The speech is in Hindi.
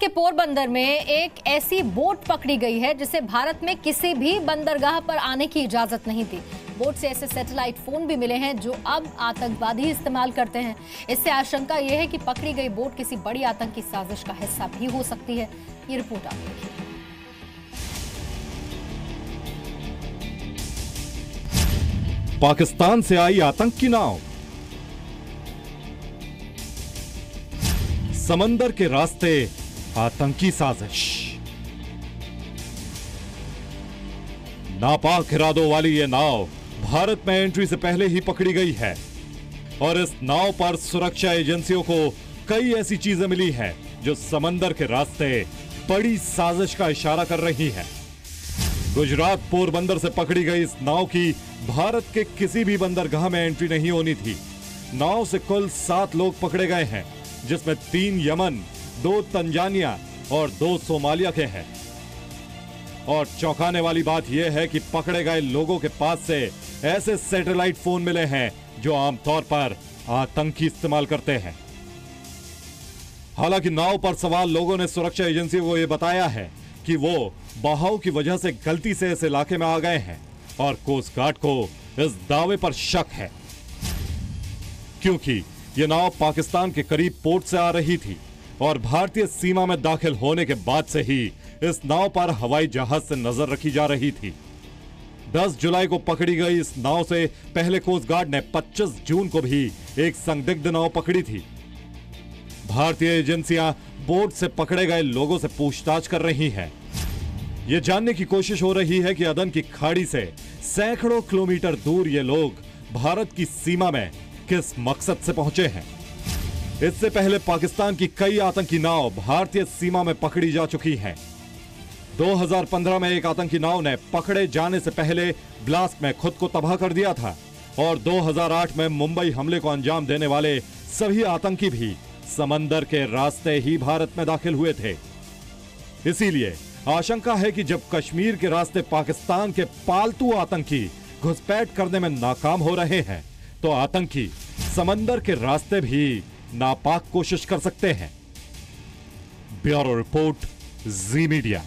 के पोरबंदर में एक ऐसी बोट पकड़ी गई है जिसे भारत में किसी भी बंदरगाह पर आने की इजाजत नहीं थी। बोट से ऐसे सैटेलाइट फोन भी मिले हैं जो अब आतंकवादी इस्तेमाल करते हैं। इससे आशंका यह है कि पकड़ी गई बोट किसी बड़ी आतंकी साजिश का हिस्सा भी हो सकती है। ये रिपोर्ट आप देखिए। पाकिस्तान से आई आतंकी नाव, समंदर के रास्ते आतंकी साजिश। नापाक इरादों वाली यह नाव भारत में एंट्री से पहले ही पकड़ी गई है और इस नाव पर सुरक्षा एजेंसियों को कई ऐसी चीजें मिली हैं जो समंदर के रास्ते बड़ी साजिश का इशारा कर रही है। गुजरात पोरबंदर से पकड़ी गई इस नाव की भारत के किसी भी बंदरगाह में एंट्री नहीं होनी थी। नाव से कुल 7 लोग पकड़े गए हैं, जिसमें 3 यमन, 2 तंजानिया और 2 सोमालिया के हैं। और चौंकाने वाली बात यह है कि पकड़े गए लोगों के पास से ऐसे सैटेलाइट फोन मिले हैं जो आमतौर पर आतंकी इस्तेमाल करते हैं। हालांकि नाव पर सवार लोगों ने सुरक्षा एजेंसी को यह बताया है कि वो बहाव की वजह से गलती से इस इलाके में आ गए हैं और कोस्ट गार्ड को इस दावे पर शक है, क्योंकि यह नाव पाकिस्तान के करीब पोर्ट से आ रही थी और भारतीय सीमा में दाखिल होने के बाद से ही इस नाव पर हवाई जहाज से नजर रखी जा रही थी। 10 जुलाई को पकड़ी गई इस नाव से पहले कोस्ट गार्ड ने 25 जून को भी एक संदिग्ध नाव पकड़ी थी। भारतीय एजेंसियां बोट से पकड़े गए लोगों से पूछताछ कर रही हैं। यह जानने की कोशिश हो रही है कि अदन की खाड़ी से सैकड़ों किलोमीटर दूर ये लोग भारत की सीमा में किस मकसद से पहुंचे हैं। इससे पहले पाकिस्तान की कई आतंकी नाव भारतीय सीमा में पकड़ी जा चुकी हैं। 2015 में एक आतंकी नाव ने पकड़े जाने से पहले ब्लास्ट में खुद को तबाह कर दिया था और 2008 में मुंबई हमले को अंजाम देने वाले सभी आतंकी भी समंदर के रास्ते ही भारत में दाखिल हुए थे। इसीलिए आशंका है कि जब कश्मीर के रास्ते पाकिस्तान के पालतू आतंकी घुसपैठ करने में नाकाम हो रहे हैं, तो आतंकी समंदर के रास्ते भी नापाक कोशिश कर सकते हैं। ब्यूरो रिपोर्ट, जी मीडिया।